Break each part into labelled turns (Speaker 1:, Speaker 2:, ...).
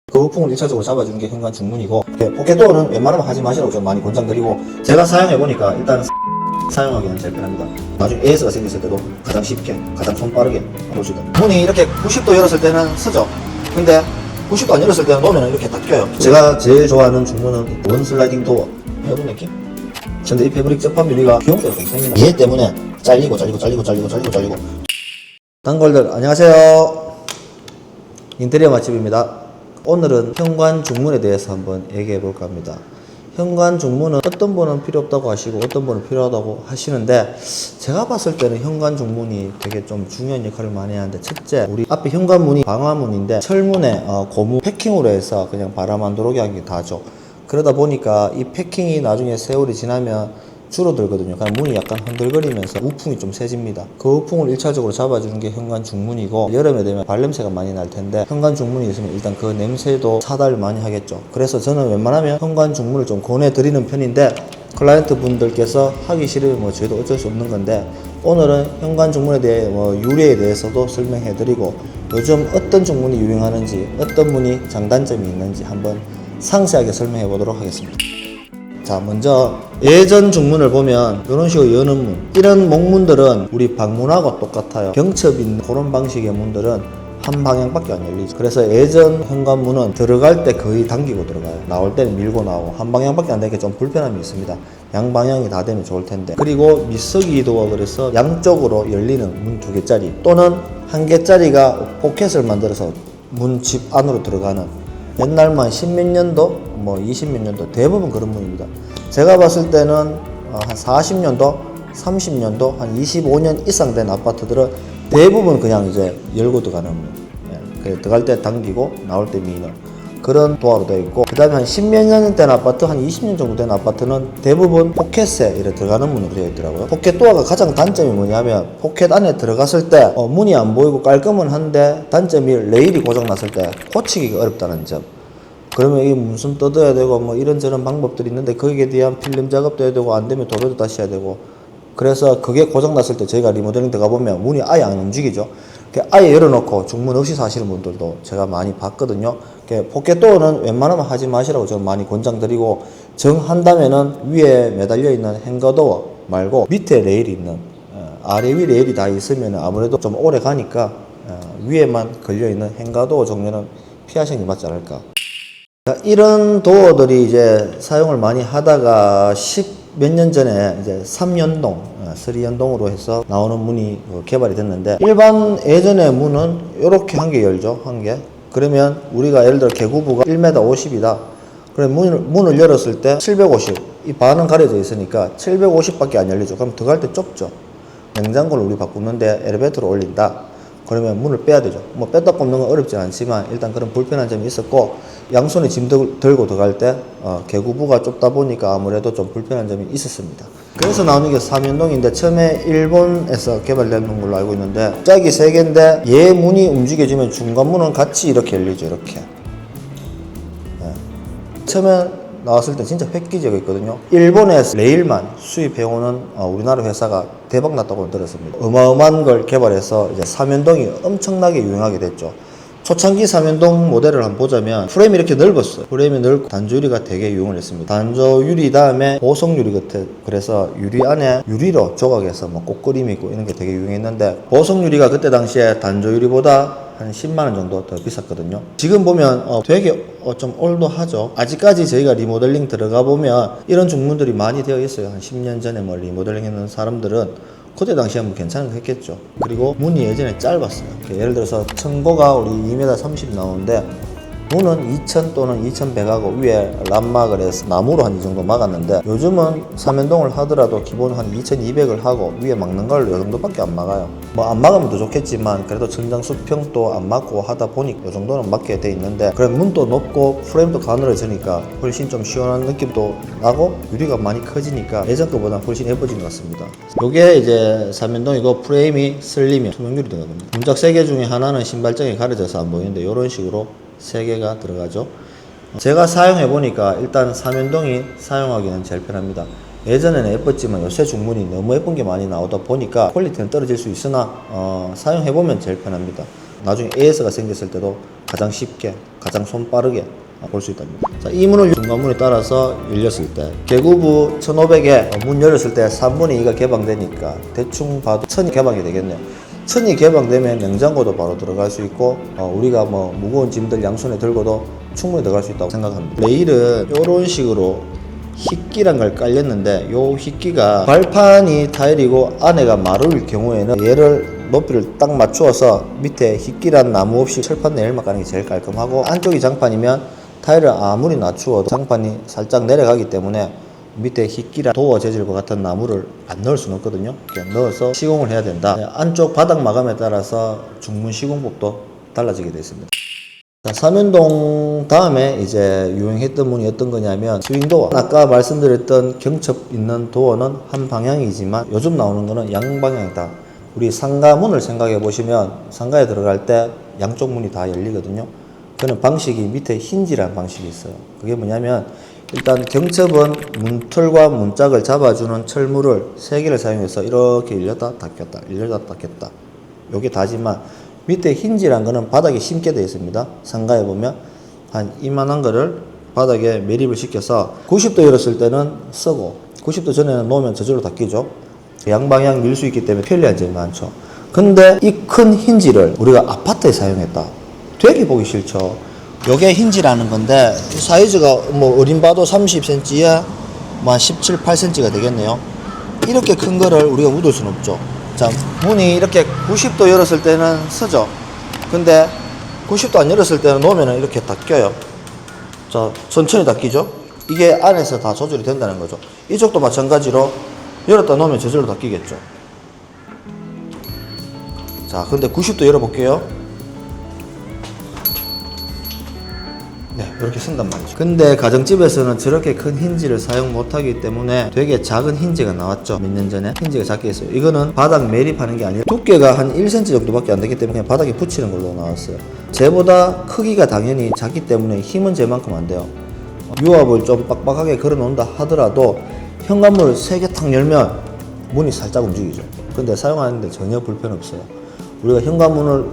Speaker 1: 거부풍을 1차적으로 잡아주는 게 현관 중문이고, 포켓도어는 웬만하면 하지 마시라고 좀 많이 권장드리고, 제가 사용해보니까 일단 사용하기는 제일 편합니다. 나중에 AS가 생겼을 때도 가장 쉽게, 가장 손빠르게 놓을 수 있다. 문이 이렇게 90도 열었을 때는 쓰죠. 근데 90도 안 열었을 때는 놓으면 이렇게 딱 껴요. 제가 제일 좋아하는 중문은 원 슬라이딩 도어. 이런 느낌? 근데 이 패브릭 접합 유리가 기형대로 좀 생긴다. 얘 때문에 잘리고 단골들 안녕하세요. 인테리어 맛집입니다. 오늘은 현관 중문에 대해서 한번 얘기해 볼까 합니다. 현관 중문은 어떤 분은 필요 없다고 하시고 어떤 분은 필요하다고 하시는데, 제가 봤을 때는 현관 중문이 되게 좀 중요한 역할을 많이 하는데, 첫째, 우리 앞에 현관문이 방화문인데 철문에 고무 패킹으로 해서 그냥 바람 안 들어오게 하는 게 다죠. 그러다 보니까 이 패킹이 나중에 세월이 지나면 줄어들거든요. 그냥 문이 약간 흔들거리면서 우풍이 좀 세집니다. 그 우풍을 1차적으로 잡아주는 게 현관 중문이고, 여름에 되면 발냄새가 많이 날 텐데 현관 중문이 있으면 일단 그 냄새도 차단을 많이 하겠죠. 그래서 저는 웬만하면 현관 중문을 좀 권해드리는 편인데, 클라이언트 분들께서 하기 싫으면 저희도 어쩔 수 없는 건데, 오늘은 현관 중문에 대해 유래에 대해서도 설명해드리고, 요즘 어떤 중문이 유행하는지, 어떤 문이 장단점이 있는지 한번 상세하게 설명해 보도록 하겠습니다. 자, 먼저 예전 중문을 보면 이런 식으로 여는 문, 이런 목문들은 우리 방문하고 똑같아요. 경첩 있는 그런 방식의 문들은 한 방향밖에 안 열리죠. 그래서 예전 현관문은 들어갈 때 거의 당기고 들어가요. 나올 때는 밀고 나오고 한 방향밖에 안 되니까 좀 불편함이 있습니다. 양방향이 다 되면 좋을 텐데. 그리고 미쓰기 도어, 그래서 양쪽으로 열리는 문 2개짜리 또는 1개짜리가 포켓을 만들어서 문 집 안으로 들어가는, 옛날만 10몇 년도 20몇 년도 대부분 그런 문입니다. 제가 봤을 때는 한 40년도 30년도 한 25년 이상 된 아파트들은 대부분 그냥 이제 열고 들어가는 문, 그냥 들어갈 때 당기고 나올 때 미는 그런 도어로 되어 있고, 그 다음에 한 10몇 년 된 아파트, 한 20년 정도 된 아파트는 대부분 포켓에 이렇게 들어가는 문으로 되어 있더라고요. 포켓 도어가 가장 단점이 뭐냐면, 포켓 안에 들어갔을 때 문이 안 보이고 깔끔은 한데, 단점이 레일이 고장났을 때 고치기가 어렵다는 점. 그러면 이 문선 뜯어야 되고 이런저런 방법들이 있는데, 거기에 대한 필름 작업도 해야 되고, 안 되면 도배도 다시 해야 되고, 그래서 그게 고장났을 때 저희가 리모델링 들어가보면 문이 아예 안 움직이죠. 아예 열어놓고 중문 없이 사시는 분들도 제가 많이 봤거든요. 포켓도어는 웬만하면 하지 마시라고 저는 많이 권장드리고, 정한다면은 위에 매달려 있는 행거도어 말고 밑에 레일이 있는, 아래 위 레일이 다 있으면 아무래도 좀 오래 가니까 위에만 걸려있는 행거도어 종류는 피하시는 게 맞지 않을까. 이런 도어들이 이제 사용을 많이 하다가 10 몇 년 전에 이제 3연동, 3연동으로 해서 나오는 문이 개발이 됐는데, 일반 예전의 문은 이렇게 한 개 열죠. 한 개. 그러면 우리가 예를 들어 개구부가 1m 50이다. 그럼 문을 열었을 때 750, 이 반은 가려져 있으니까 750밖에 안 열리죠. 그럼 들어갈 때 좁죠. 냉장고를 우리 바꾸는데 엘리베이터로 올린다. 그러면 문을 빼야 되죠. 뺐다 꼽는 건 어렵지 않지만 일단 그런 불편한 점이 있었고, 양손에 짐 들고 들어갈 때 개구부가 좁다 보니까 아무래도 좀 불편한 점이 있었습니다. 그래서 나오는 게 3연동인데, 처음에 일본에서 개발된 걸로 알고 있는데, 짝이 3개인데 얘 문이 움직여지면 중간 문은 같이 이렇게 열리죠. 이렇게. 처음에 나왔을 때 진짜 획기적이었거든요. 일본에서 레일만 수입해오는 우리나라 회사가 대박 났다고 들었습니다. 어마어마한 걸 개발해서 이제 3연동이 엄청나게 유행하게 됐죠. 초창기 3연동 모델을 한번 보자면 프레임이 이렇게 넓었어요. 프레임이 넓고 단조유리가 되게 유행을 했습니다. 단조유리 다음에 보석유리 같아. 그래서 유리 안에 유리로 조각해서 꽃그림이 있고 이런 게 되게 유행했는데, 보석유리가 그때 당시에 단조유리보다 한 10만원 정도 더 비쌌거든요. 지금 보면 되게 좀 올드하죠. 아직까지 저희가 리모델링 들어가 보면 이런 중문들이 많이 되어 있어요. 한 10년 전에 리모델링 했는 사람들은 그때 당시에 괜찮은 거 했겠죠. 그리고 문이 예전에 짧았어요. 예를 들어서 청고가 우리 2m 30 나오는데, 문은 2000 또는 2100하고 위에 람막을 해서 나무로 한 이 정도 막았는데, 요즘은 3연동을 하더라도 기본 한 2200을 하고 위에 막는 걸로 이 정도밖에 안 막아요. 안 막으면 더 좋겠지만 그래도 천장 수평도 안 막고 하다 보니 이 정도는 막게 돼 있는데, 그래 문도 높고 프레임도 가늘어지니까 훨씬 좀 시원한 느낌도 나고, 유리가 많이 커지니까 예전 거보다 훨씬 예뻐진 것 같습니다. 요게 이제 3연동이고, 프레임이 슬림이 투명유리 들어갑니다. 문짝 3개 중에 하나는 신발장이 가려져서 안 보이는데 이런 식으로 3개가 들어가죠. 제가 사용해보니까 일단 3연동이 사용하기는 제일 편합니다. 예전에는 예뻤지만 요새 중문이 너무 예쁜 게 많이 나오다 보니까 퀄리티는 떨어질 수 있으나 사용해보면 제일 편합니다. 나중에 AS가 생겼을 때도 가장 쉽게, 가장 손 빠르게 볼 수 있답니다. 자, 이 문을 중간문에 따라서 열렸을 때 개구부 1500에 문 열었을 때 3분의 2가 개방되니까 대충 봐도 1000이 개방이 되겠네요. 1000이 개방되면 냉장고도 바로 들어갈 수 있고 우리가 뭐 무거운 짐들 양손에 들고도 충분히 들어갈 수 있다고 생각합니다. 레일은 이런 식으로 휘끼란 걸 깔렸는데 요 휘끼가 발판이 타일이고 안에가 마루일 경우에는 얘를 높이를 딱 맞추어서 밑에 휘끼란 나무 없이 철판 레일만 까는 게 제일 깔끔하고, 안쪽이 장판이면 타일을 아무리 낮추어도 장판이 살짝 내려가기 때문에 밑에 휘끼랑 도어 재질과 같은 나무를 안 넣을 수는 없거든요. 이렇게 넣어서 시공을 해야 된다. 안쪽 바닥 마감에 따라서 중문 시공법도 달라지게 되어 있습니다. 자, 삼연동 다음에 이제 유행했던 문이 어떤 거냐면 스윙도어. 아까 말씀드렸던 경첩 있는 도어는 한 방향이지만 요즘 나오는 거는 양방향이다. 우리 상가문을 생각해 보시면 상가에 들어갈 때 양쪽 문이 다 열리거든요. 그는 방식이 밑에 힌지라는 방식이 있어요. 그게 뭐냐면 일단 경첩은 문틀과 문짝을 잡아주는 철물을 3개를 사용해서 이렇게 열렸다 닫혔다 열렸다 닫혔다, 요게 다지만 밑에 힌지란 거는 바닥에 심게 되어 있습니다. 상가에 보면 한 이만한 거를 바닥에 매립을 시켜서 90도 열었을 때는 쓰고 90도 전에는 놓으면 저절로 닫히죠. 양방향 밀 수 있기 때문에 편리한 점이 많죠. 근데 이 큰 힌지를 우리가 아파트에 사용했다, 되게 보기 싫죠. 요게 힌지라는 건데 사이즈가 뭐 어린 봐도 30cm에 뭐 17, 8cm가 되겠네요. 이렇게 큰 거를 우리가 묻을 수는 없죠. 자, 문이 이렇게 90도 열었을 때는 서죠. 근데 90도 안 열었을 때는 놓으면 이렇게 닫혀요. 자, 천천히 닫히죠. 이게 안에서 다 조절이 된다는 거죠. 이쪽도 마찬가지로 열었다 놓으면 저절로 닫히겠죠. 자, 근데 90도 열어볼게요. 네, 이렇게 쓴단 말이죠. 근데 가정집에서는 저렇게 큰 힌지를 사용 못하기 때문에 되게 작은 힌지가 나왔죠. 몇 년 전에 힌지가 작게 했어요. 이거는 바닥 매립하는 게 아니라 두께가 한 1cm 정도밖에 안 되기 때문에 그냥 바닥에 붙이는 걸로 나왔어요. 쟤보다 크기가 당연히 작기 때문에 힘은 쟤만큼 안 돼요. 유압을 좀 빡빡하게 걸어 놓는다 하더라도 현관문을 3개 탁 열면 문이 살짝 움직이죠. 근데 사용하는데 전혀 불편 없어요. 우리가 현관문을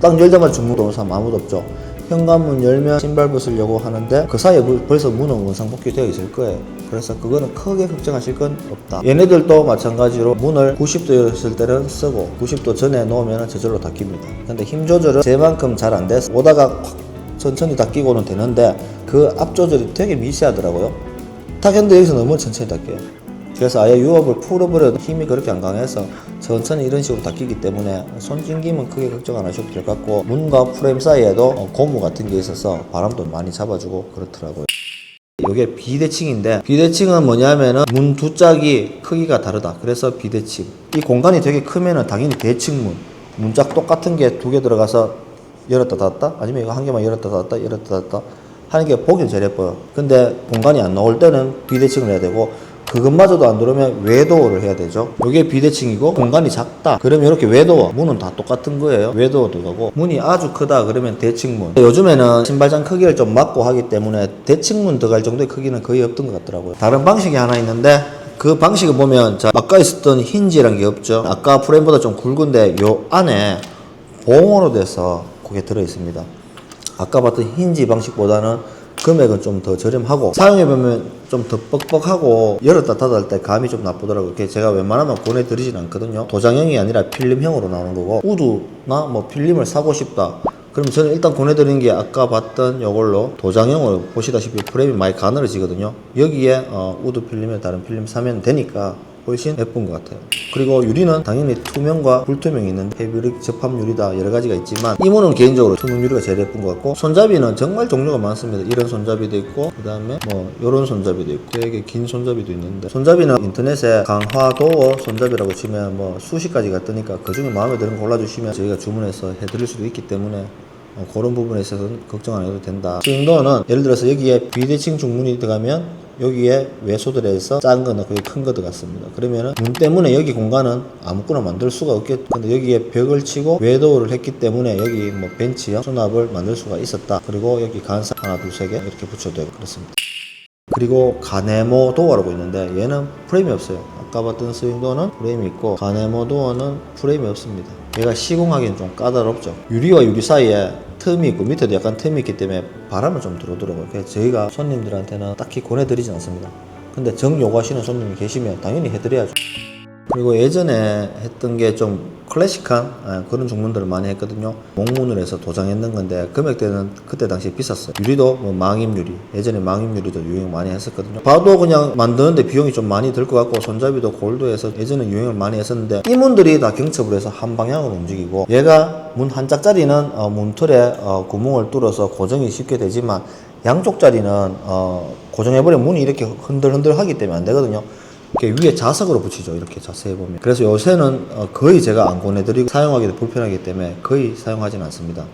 Speaker 1: 딱 열자마자 중문 들어오는 사람 아무도 없죠. 현관문 열면 신발 벗으려고 하는데 그 사이에 벌써 문은 원상복귀 되어 있을 거예요. 그래서 그거는 크게 걱정하실 건 없다. 얘네들도 마찬가지로 문을 90도 열었을 때는 쓰고 90도 전에 놓으면 저절로 닫힙니다. 근데 힘 조절은 제만큼 잘 안 돼서 오다가 확 천천히 닫히고는 되는데 그 앞 조절이 되게 미세하더라고요. 탁 했는데 여기서 너무 천천히 닫혀요. 그래서 아예 유압을 풀어버려도 힘이 그렇게 안 강해서 천천히 이런 식으로 닫히기 때문에 손진김은 크게 걱정 안 하셔도 될 것 같고, 문과 프레임 사이에도 고무 같은 게 있어서 바람도 많이 잡아주고 그렇더라고요. 이게 비대칭인데, 비대칭은 뭐냐면은 문 두 짝이 크기가 다르다. 그래서 비대칭. 이 공간이 되게 크면은 당연히 대칭문, 문짝 똑같은 게 2개 들어가서 열었다 닫았다, 아니면 이거 한 개만 열었다 닫았다 열었다 닫았다 하는 게 보기는 제일 예뻐요. 근데 공간이 안 나올 때는 비대칭을 해야 되고, 그것마저도 안 들어오면 외도어를 해야 되죠. 이게 비대칭이고 공간이 작다 그러면 이렇게 외도어, 문은 다 똑같은 거예요. 외도어 들어가고, 문이 아주 크다 그러면 대칭문. 요즘에는 신발장 크기를 좀 막고 하기 때문에 대칭문 들어갈 정도의 크기는 거의 없던 것 같더라고요. 다른 방식이 하나 있는데 그 방식을 보면, 자, 아까 있었던 힌지란 게 없죠. 아까 프레임보다 좀 굵은데 요 안에 봉으로 돼서 그게 들어 있습니다. 아까 봤던 힌지 방식보다는 금액은 좀 더 저렴하고, 사용해보면 좀 더 뻑뻑하고 열었다 닫을 때 감이 좀 나쁘더라고요. 그게 제가 웬만하면 권해드리진 않거든요. 도장형이 아니라 필름형으로 나오는 거고, 우드나 뭐 필름을 사고 싶다 그럼 저는 일단 권해드리는 게 아까 봤던 요걸로 도장형으로 보시다시피 프레임이 많이 가늘어지거든요. 여기에 우드 필름에 다른 필름 사면 되니까 훨씬 예쁜 것 같아요. 그리고 유리는 당연히 투명과 불투명이 있는 패브릭 접합 유리다 여러 가지가 있지만, 이 문은 개인적으로 투명 유리가 제일 예쁜 것 같고, 손잡이는 정말 종류가 많습니다. 이런 손잡이도 있고, 그 다음에 뭐 요런 손잡이도 있고, 되게 긴 손잡이도 있는데, 손잡이는 인터넷에 강화 도어 손잡이라고 치면 뭐 수십 가지가 뜨니까 그 중에 마음에 드는 거 골라주시면 저희가 주문해서 해드릴 수도 있기 때문에 그런 부분에 있어서는 걱정 안 해도 된다. 스윙도어는 예를 들어서 여기에 비대칭 중문이 들어가면 여기에 외소들에서 작은 거 넣고 큰 거 들어갔습니다. 그러면은 문 때문에 여기 공간은 아무거나 만들 수가 없겠. 근데 여기에 벽을 치고 외도어를 했기 때문에 여기 뭐 벤치형 수납을 만들 수가 있었다. 그리고 여기 간사 하나 둘 세 개 이렇게 붙여도 되고 그렇습니다. 그리고 가네모 도어라고 있는데 얘는 프레임이 없어요. 아까 봤던 스윙도어는 프레임이 있고 가네모 도어는 프레임이 없습니다. 얘가 시공하기는 좀 까다롭죠. 유리와 유리 사이에 틈이 있고 밑에도 약간 틈이 있기 때문에 바람을 좀 들어오더라고요. 그래서 저희가 손님들한테는 딱히 권해드리진 않습니다. 근데 정 요구하시는 손님이 계시면 당연히 해드려야죠. 그리고 예전에 했던 게 좀 클래식한 그런 중문들을 많이 했거든요. 목문을 해서 도장했는 건데 금액대는 그때 당시에 비쌌어요. 유리도 뭐 망임유리, 예전에 망임유리도 유행 많이 했었거든요. 봐도 그냥 만드는데 비용이 좀 많이 들 것 같고 손잡이도 골드해서 예전에 유행을 많이 했었는데 이 문들이 다 경첩을 해서 한 방향으로 움직이고 얘가 문 한 짝짜리는 문틀에 구멍을 뚫어서 고정이 쉽게 되지만 양쪽 짜리는 고정해버리면 문이 이렇게 흔들흔들 하기 때문에 안 되거든요. 이렇게 위에 자석으로 붙이죠. 이렇게 자세히 보면. 그래서 요새는 거의 제가 안 권해드리고 사용하기도 불편하기 때문에 거의 사용하지는 않습니다.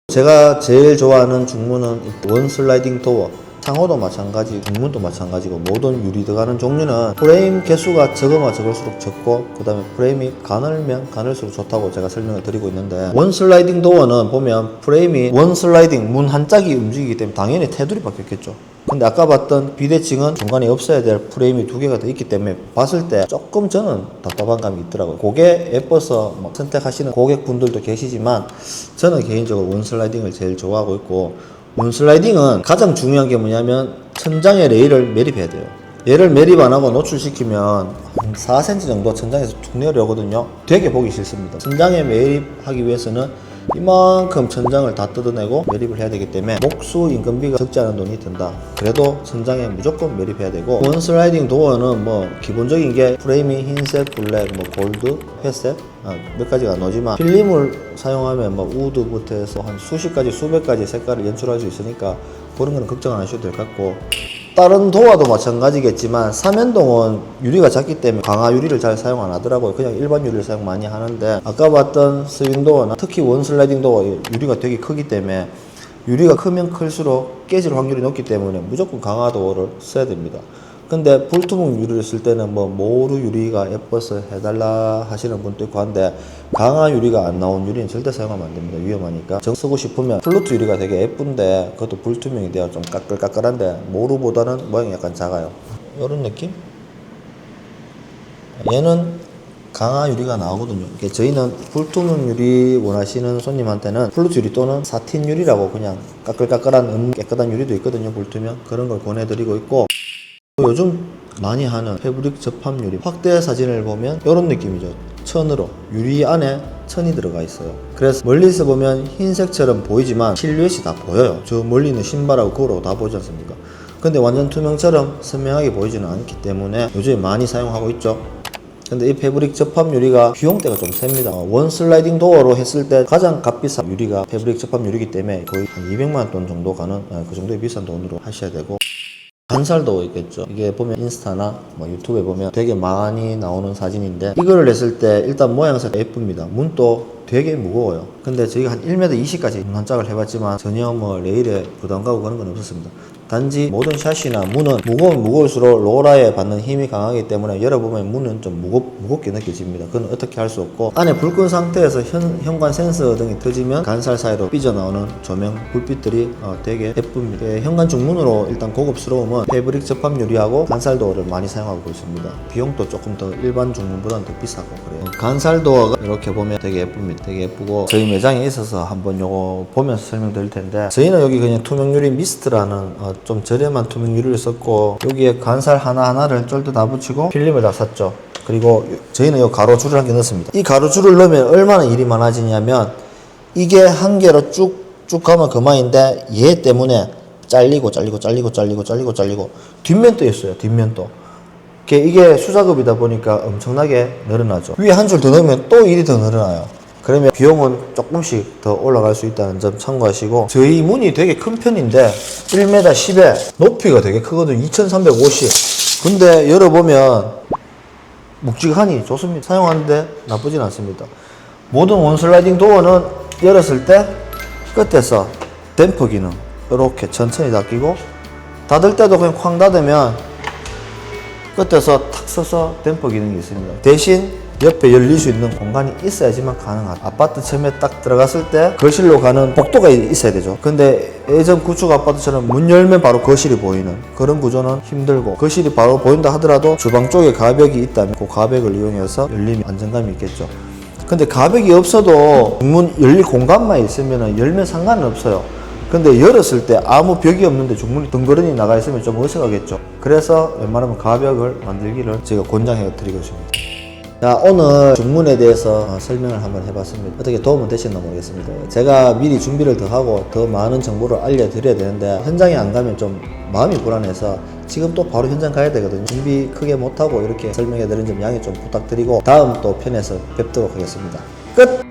Speaker 1: 제가 제일 좋아하는 중문은 원 슬라이딩 도어. 창호도 마찬가지, 중문도 마찬가지고 모든 유리 들어가는 종류는 프레임 개수가 적으면 적을수록 적고 그 다음에 프레임이 가늘면 가늘수록 좋다고 제가 설명을 드리고 있는데 원 슬라이딩 도어는 보면 프레임이 원 슬라이딩 문 한 짝이 움직이기 때문에 당연히 테두리 바뀌었겠죠. 근데 아까 봤던 비대칭은 중간에 없어야 될 프레임이 두 개가 더 있기 때문에 봤을 때 조금 저는 답답한 감이 있더라고요. 그게 예뻐서 선택하시는 고객분들도 계시지만 저는 개인적으로 원 슬라이딩을 제일 좋아하고 있고 원 슬라이딩은 가장 중요한 게 뭐냐면 천장에 레일을 매립해야 돼요. 얘를 매립 안 하고 노출시키면 한 4cm 정도 천장에서 툭 내려오거든요. 되게 보기 싫습니다. 천장에 매립하기 위해서는 이만큼 천장을 다 뜯어내고 매립을 해야 되기 때문에 목수 인건비가 적지 않은 돈이 든다. 그래도 천장에 무조건 매립해야 되고 원 슬라이딩 도어는 뭐 기본적인 게 프레임이 흰색, 블랙, 뭐 골드, 회색 몇 가지가 안 나오지만 필름을 사용하면 뭐 우드부터 해서 한 수십 가지 수백 가지 색깔을 연출할 수 있으니까 그런 거는 걱정 안 하셔도 될 것 같고 다른 도어도 마찬가지겠지만 삼연동은 유리가 작기 때문에 강화 유리를 잘 사용 안 하더라고요. 그냥 일반 유리를 사용 많이 하는데 아까 봤던 스윙 도어나 특히 원 슬라이딩 도어 유리가 되게 크기 때문에 유리가 크면 클수록 깨질 확률이 높기 때문에 무조건 강화 도어를 써야 됩니다. 근데 불투명 유리를 쓸 때는 뭐 모루 유리가 예뻐서 해달라 하시는 분도 있고 한데 강화 유리가 안 나온 유리는 절대 사용하면 안 됩니다. 위험하니까. 정 쓰고 싶으면 플루트 유리가 되게 예쁜데 그것도 불투명이 돼야 좀 까끌까끌한데 모루보다는 모양이 약간 작아요. 이런 느낌? 얘는 강화 유리가 나오거든요. 저희는 불투명 유리 원하시는 손님한테는 플루트 유리 또는 사틴 유리라고 그냥 까끌까끌한 깨끗한 유리도 있거든요. 불투명 그런 걸 권해드리고 있고 요즘 많이 하는 패브릭 접합 유리 확대 사진을 보면 이런 느낌이죠. 천으로 유리 안에 천이 들어가 있어요. 그래서 멀리서 보면 흰색처럼 보이지만 실루엣이 다 보여요. 저 멀리 있는 신발하고 거울하고 다 보이지 않습니까? 근데 완전 투명처럼 선명하게 보이지는 않기 때문에 요즘에 많이 사용하고 있죠. 근데 이 패브릭 접합 유리가 비용대가 좀 셉니다. 원 슬라이딩 도어로 했을 때 가장 값비싼 유리가 패브릭 접합 유리이기 때문에 거의 한 200만 원 정도 가는 그 정도의 비싼 돈으로 하셔야 되고 간살도 있겠죠. 이게 보면 인스타나 뭐 유튜브에 보면 되게 많이 나오는 사진인데 이거를 냈을 때 일단 모양새가 예쁩니다. 문도 되게 무거워요. 근데 저희가 한 1m 20까지 문 한 짝을 해봤지만 전혀 뭐 레일에 부담 가고 그런 건 없었습니다. 단지 모든 샷이나 문은 무거우면 무거울수록 로라에 받는 힘이 강하기 때문에 열어보면 문은 좀 무겁게 느껴집니다. 그건 어떻게 할 수 없고 안에 불 끈 상태에서 현관 센서 등이 터지면 간살 사이로 삐져나오는 조명 불빛들이 되게 예쁩니다. 현관 중문으로 일단 고급스러움은 패브릭 접합 유리하고 간살 도어를 많이 사용하고 있습니다. 비용도 조금 더 일반 중문보다는 더 비싸고 그래요. 간살 도어가 이렇게 보면 되게 예쁩니다. 되게 예쁘고 저희 매장에 있어서 한번 요거 보면서 설명드릴 텐데 저희는 여기 그냥 투명 유리 미스트라는 좀 저렴한 투명 유리를 썼고 여기에 간살 하나하나를 쫄도 다 붙이고 필름을 다 샀죠. 그리고 저희는 이 가로줄을 한 개 넣습니다. 이 가로줄을 넣으면 얼마나 일이 많아지냐면 이게 한 개로 쭉쭉 가면 그만인데 얘 때문에 잘리고 뒷면도 있어요. 뒷면도 이게 수작업이다 보니까 엄청나게 늘어나죠. 위에 한 줄 더 넣으면 또 일이 더 늘어나요. 그러면 비용은 조금씩 더 올라갈 수 있다는 점 참고하시고 저희 문이 되게 큰 편인데 1m 10에 높이가 되게 크거든요. 2350 근데 열어보면 묵직하니 좋습니다. 사용하는데 나쁘진 않습니다. 모든 원슬라이딩 도어는 열었을 때 끝에서 댐퍼 기능 이렇게 천천히 닫히고 닫을 때도 그냥 쾅 닫으면 끝에서 탁 서서 댐퍼 기능이 있습니다. 대신 옆에 열릴 수 있는 공간이 있어야지만 가능하다. 아파트 처음에 딱 들어갔을 때 거실로 가는 복도가 있어야 되죠. 근데 예전 구축 아파트처럼 문 열면 바로 거실이 보이는 그런 구조는 힘들고, 거실이 바로 보인다 하더라도 주방 쪽에 가벽이 있다면 그 가벽을 이용해서 열리면 안정감이 있겠죠. 근데 가벽이 없어도 문 열릴 공간만 있으면 열면 상관은 없어요. 근데 열었을 때 아무 벽이 없는데 중문이 덩그러니 나가 있으면 좀 어색하겠죠. 그래서 웬만하면 가벽을 만들기를 제가 권장해 드리고 있습니다. 자, 오늘 중문에 대해서 설명을 한번 해봤습니다. 어떻게 도움은 되셨나 모르겠습니다. 제가 미리 준비를 더 하고 더 많은 정보를 알려드려야 되는데 현장에 안 가면 좀 마음이 불안해서 지금 또 바로 현장 가야 되거든요. 준비 크게 못하고 이렇게 설명해 드린 점 양해 좀 부탁드리고 다음 또 편에서 뵙도록 하겠습니다. 끝!